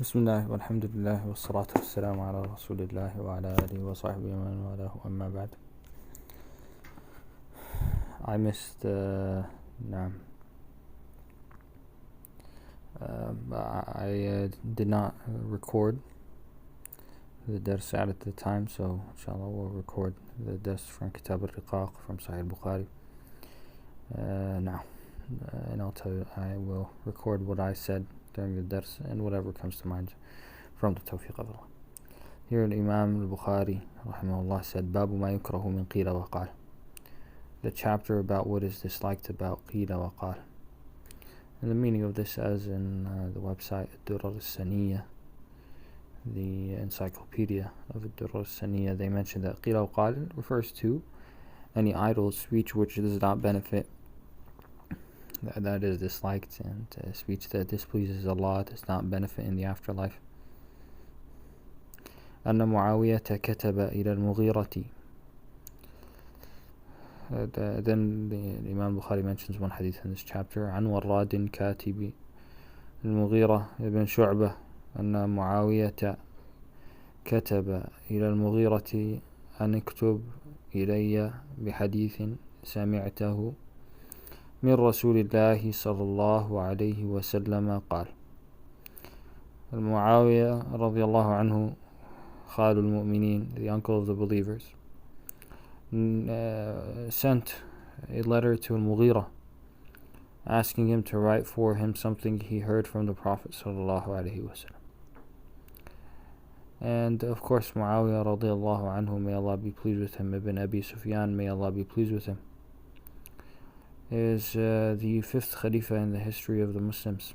Bismillah, walhamdulillah, wassalatu wassalamu ala rasulillah wa ala alihi wa sahbihi wa man walahu, amma ba'd. I missed, I did not record the dars at the time, so inshallah we'll record the dars from Kitab al-Riqaq from Sahih Albukhari now. And I'll tell you, I will record what I said during the dars and whatever comes to mind from the tawfiq of Allah. Here Imam Albukhari rahimahullah said, Babu ma yukrahu min qila wa qal. The chapter about what is disliked about qila wa qal. And the meaning of this, as in the website Ad-Durar al-Saniyya, the encyclopedia of Ad-Durar al-Saniyya, they mentioned that qila wa qal refers to any idle speech which does not benefit, that is disliked, and speech that displeases Allah, does not benefit in the afterlife. أن معاوية كتب إلى المغيرة. Then the Imam Bukhari mentions one hadith in this chapter, عن وراد كاتب المغيرة ابن شعبة أن معاوية كتب إلى المغيرة أن اكتب إلي بحديث سمعته من رسول الله صلى الله عليه وسلم قال. Muawiyah رضي الله عنه, خال المؤمنين, the uncle of the believers, sent a letter to Al-Mughira asking him to write for him something he heard from the Prophet sallallahu alaihi wasallam. And of course Muawiyah radiallahu anhu, may Allah be pleased with him, Ibn Abi Sufyan, may Allah be pleased with him, is the fifth Khalifa in the history of the Muslims,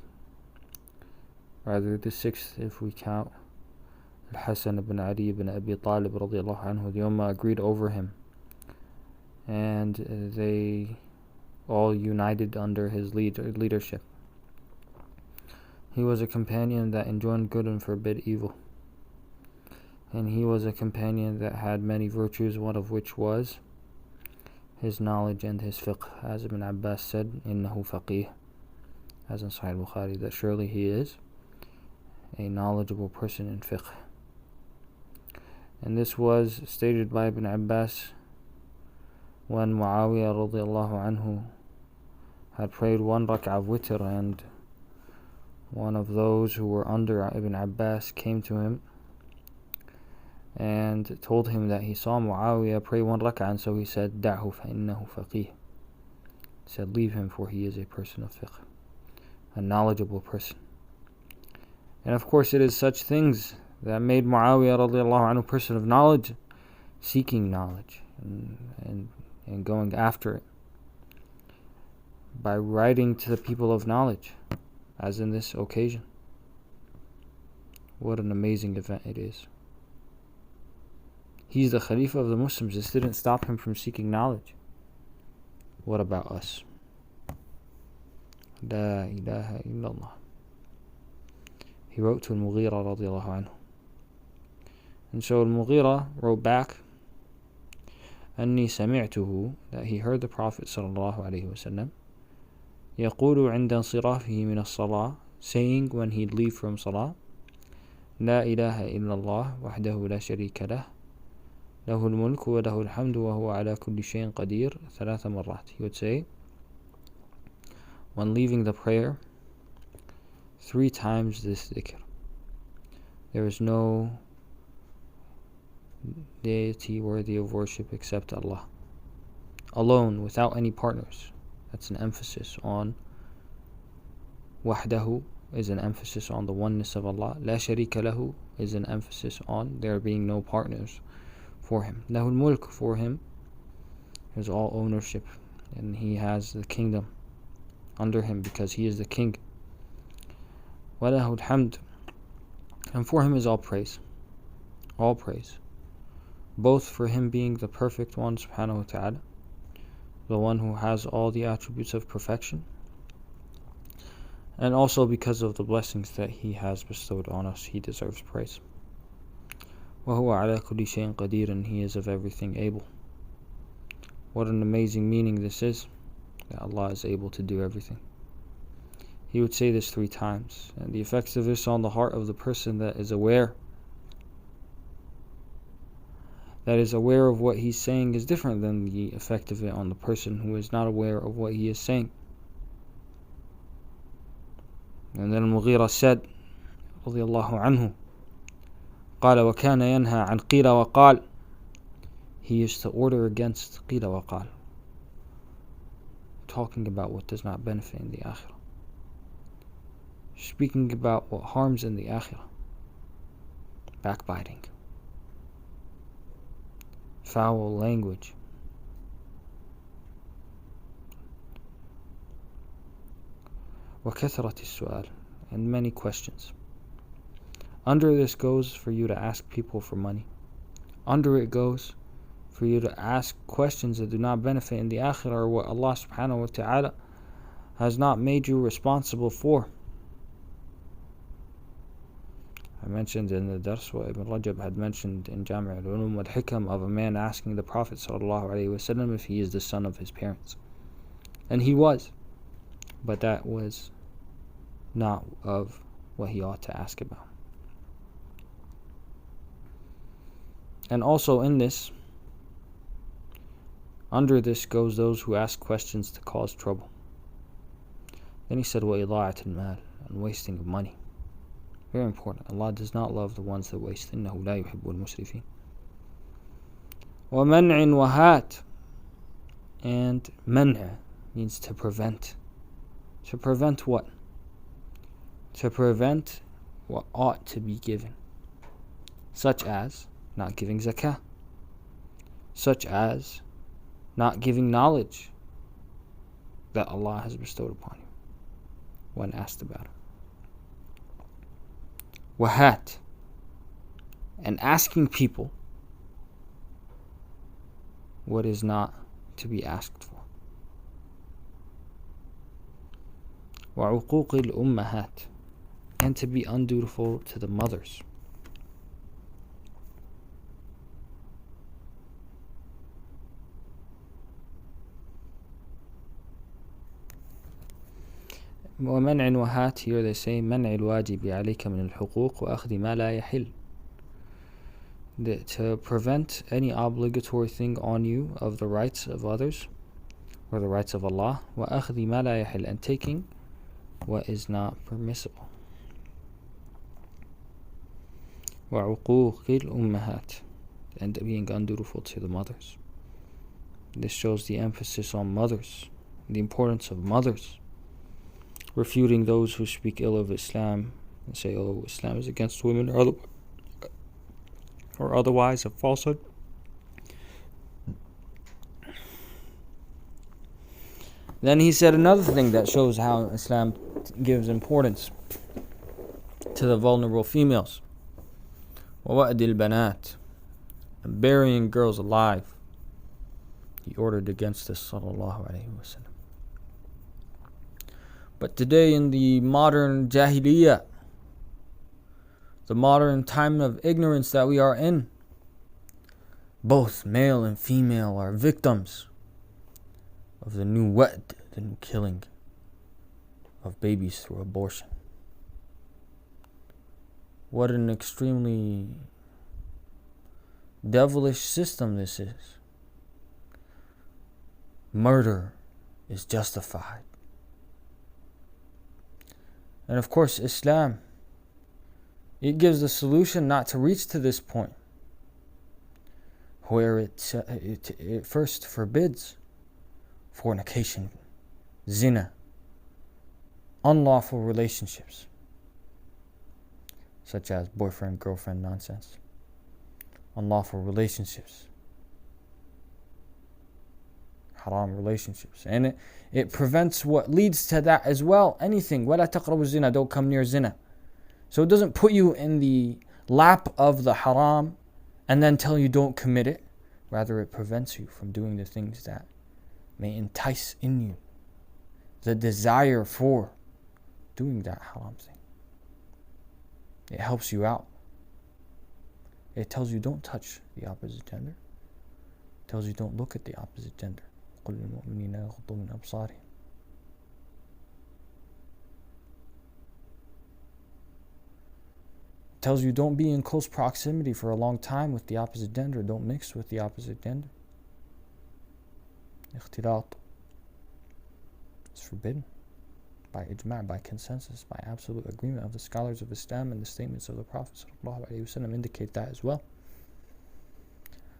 rather the sixth if we count Al-Hasan ibn Ali ibn Abi Talib radiallahu anhu. The Ummah agreed over him, and they all united under his leadership. He was a companion that enjoined good and forbid evil, and he was a companion that had many virtues, one of which was his knowledge and his fiqh. As Ibn Abbas said, innahu faqih, as in Sahih Albukhari, that surely he is a knowledgeable person in fiqh. And this was stated by Ibn Abbas when Muawiyah radiallahu anhu had prayed one rak'ah of witr, and one of those who were under Ibn Abbas came to him and told him that he saw Muawiyah pray one rak'ah, and so he said, Da'hu fa innahu faqih. He said, leave him, for he is a person of fiqh, a knowledgeable person. And of course it is such things that made Muawiyah radiallahu anhu a person of knowledge, seeking knowledge and going after it by writing to the people of knowledge, as in this occasion. What an amazing event it is. He's the Khalifa of the Muslims. This didn't stop him from seeking knowledge. What about us? La ilaha illallah. He wrote to Al-Mughira radiallahu anhu. And so Al-Mughira wrote back, أني سمعته, that he heard the Prophet sallallahu alaihi wasallam, يقول عند انصرافه من الصلاة, saying when he'd leave from salah, لا إله إلا الله وحده لا شريك له له الملك وله الحمد وهو على كل شيء قدير 3 مرات. He would say, when leaving the prayer, 3 times this dhikr. There is no deity worthy of worship except Allah, alone, without any partners. That's an emphasis on wahdahu, is an emphasis on the oneness of Allah. La sharika lahu is an emphasis on there being no partners for him. Lahul mulk, for him is all ownership, and he has the kingdom under him because he is the king. Wa lahul hamd, and for him is all praise, both for him being the perfect one subhanahu wa ta'ala, the one who has all the attributes of perfection, and also because of the blessings that he has bestowed on us. He deserves praise. وَهُوَ عَلَى كُلِّ شَيْءٍ قَدِيرٌ, and he is of everything able. What an amazing meaning this is, that Allah is able to do everything. He would say this 3 times. And the effects of this on the heart of the person that is aware of what he's saying is different than the effect of it on the person who is not aware of what he is saying. And then Mughira said, رضي الله عنه, قال وكان ينهى عن قيل وقال. He used to order against قيل وقال, talking about what does not benefit in the akhirah, speaking about what harms in the akhirah, backbiting, foul language. وكثرة السؤال, and many questions. Under this goes for you to ask people for money. Under it goes for you to ask questions that do not benefit in the akhirah, or what Allah subhanahu wa ta'ala has not made you responsible for. I mentioned in the dars what Ibn Rajab had mentioned in Jami' al-Ulum wal-Hikam of a man asking the Prophet sallallahu alaihi wasallam if he is the son of his parents. And he was. But that was not of what he ought to ask about. And also in this, under this goes those who ask questions to cause trouble. Then he said, وَإِضَاعَةِ الْمَالِ, and wasting of money. Very important. Allah does not love the ones that waste. إِنَّهُ لَا يُحِبُّ الْمُسْرِفِينَ. وَمَنْعٍ وَهَاتٍ, and man'a means to prevent. To prevent what? To prevent what ought to be given. Such as not giving zakah. Such as not giving knowledge that Allah has bestowed upon you when asked about it. Wahat, and asking people what is not to be asked for. وعقوق الأمهات, and to be undutiful to the mothers. ومنع وهات, here they say منع الواجب عليك من الحقوق وأخذ ما لا يحل, to prevent any obligatory thing on you of the rights of others or the rights of Allah, وأخذ ما لا يحل, and taking what is not permissible. وعقوق الأمهات, and being undutiful to the mothers. This shows the emphasis on mothers, the importance of mothers, refuting those who speak ill of Islam and say, oh, Islam is against women, or otherwise a falsehood. Then he said another thing that shows how Islam gives importance to the vulnerable females. وَوَأْدِ الْبَنَاتِ, and burying girls alive. He ordered against this, sallallahu alayhi wa sallam. But today in the modern jahiliyyah, the modern time of ignorance that we are in, both male and female are victims of the new wa'd, the new killing of babies through abortion. What an extremely devilish system this is. Murder is justified. And of course, Islam, it gives the solution not to reach to this point, where it first forbids fornication, zina, unlawful relationships, such as boyfriend-girlfriend nonsense, unlawful relationships, haram relationships, and it prevents what leads to that as well. Anything, وَلَا تَقْرَبُوا الزِّنَا, don't come near zina. So it doesn't put you in the lap of the haram and then tell you don't commit it. Rather, it prevents you from doing the things that may entice in you the desire for doing that haram thing. It helps you out. It tells you don't touch the opposite gender. It tells you don't look at the opposite gender. قُلْ لِلْمُؤْمِنِينَ يَغْضُضُّوا مِنْ أَبْصَارِهِمْ. tells you don't be in close proximity for a long time with the opposite gender. Don't mix with the opposite gender. Ikhtilat is forbidden by ijma', by consensus, by absolute agreement of the scholars of Islam, and the statements of the Prophet ﷺ indicate that as well.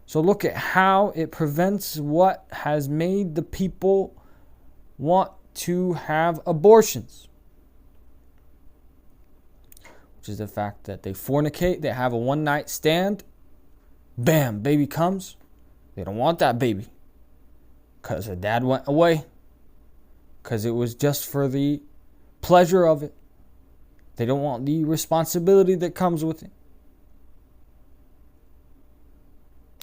So look at how it prevents what has made the people want to have abortions, which is the fact that they fornicate, they have a one-night stand, bam, baby comes. They don't want that baby because her dad went away, because it was just for the pleasure of it. They don't want the responsibility that comes with it.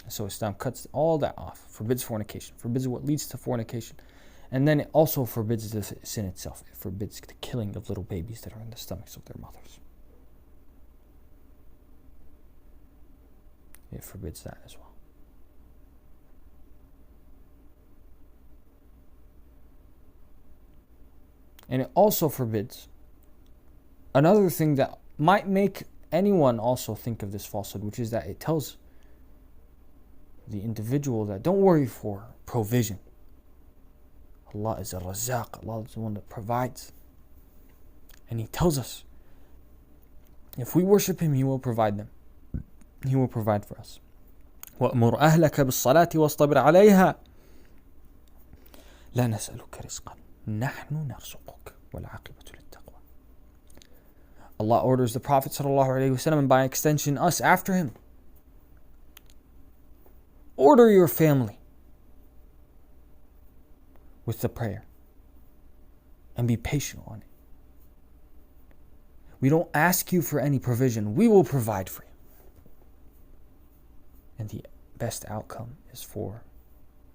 So Islam cuts all that off, forbids fornication, forbids what leads to fornication. And then it also forbids the sin itself. It forbids the killing of little babies that are in the stomachs of their mothers. It forbids that as well. And it also forbids another thing that might make anyone also think of this falsehood, which is that it tells the individual that don't worry for provision. Allah is a Razaq. Allah is the one that provides. And He tells us, if we worship Him, He will provide them. He will provide for us. وَأْمُرْ أَهْلَكَ بِالصَّلَاةِ وَاصْطَبِرْ عَلَيْهَا لَا نَسْأَلُكَ رِزْقًا نَحْنُ نَرْزُقُكَ وَالْعَاقِبَةُ لِلتَّقْوَى. Allah orders the Prophet ﷺ, and by extension us after him, order your family with the prayer and be patient on it. We don't ask you for any provision. We will provide for you. And the best outcome is for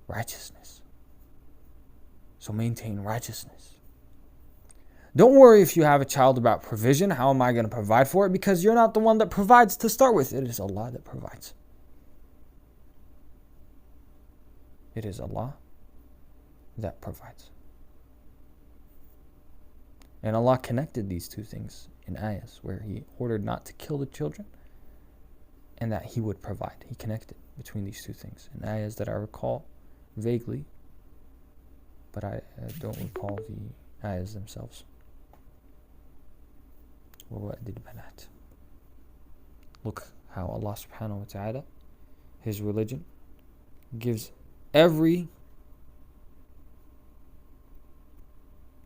righteousness. So maintain righteousness. Don't worry if you have a child about provision. How am I going to provide for it? Because you're not the one that provides to start with. It is Allah that provides. It is Allah that provides. And Allah connected these two things in ayahs where He ordered not to kill the children and that He would provide. He connected between these two things in ayahs that I recall vaguely, but I don't recall the ayahs themselves. Look how Allah subhanahu wa ta'ala, His religion, gives every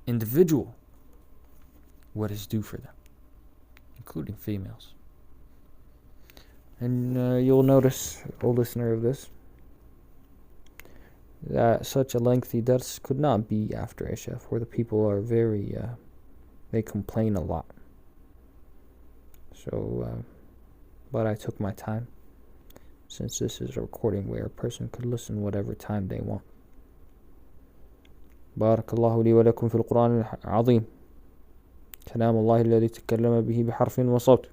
individual what is due for them, including females. And you'll notice, O listener of this, that such a lengthy dars could not be after Isha, where the people are very, they complain a lot. So, but I took my time, since this is a recording where a person could listen whatever time they want. بارك الله لي ولكم في القرآن العظيم كلام الله الذي تكلم به بحرف وصوت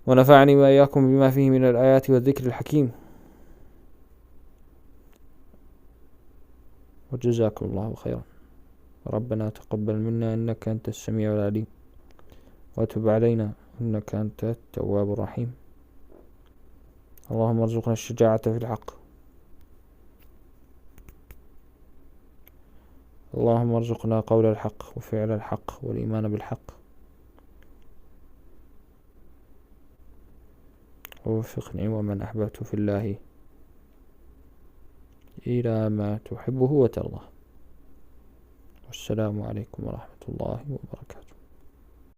ونفعني وإياكم بما فيه من الآيات والذكر الحكيم وجزاكم الله خيرا. ربنا تقبل منا إنك أنت السميع العليم وتب علينا إنك أنت التواب الرحيم. اللهم ارزقنا الشجاعة في الحق. اللهم ارزقنا قول الحق وفعل الحق والإيمان بالحق. ووفقني ومن أحببت في الله إلى ما تحبه وترضى. والسلام عليكم ورحمة الله وبركاته.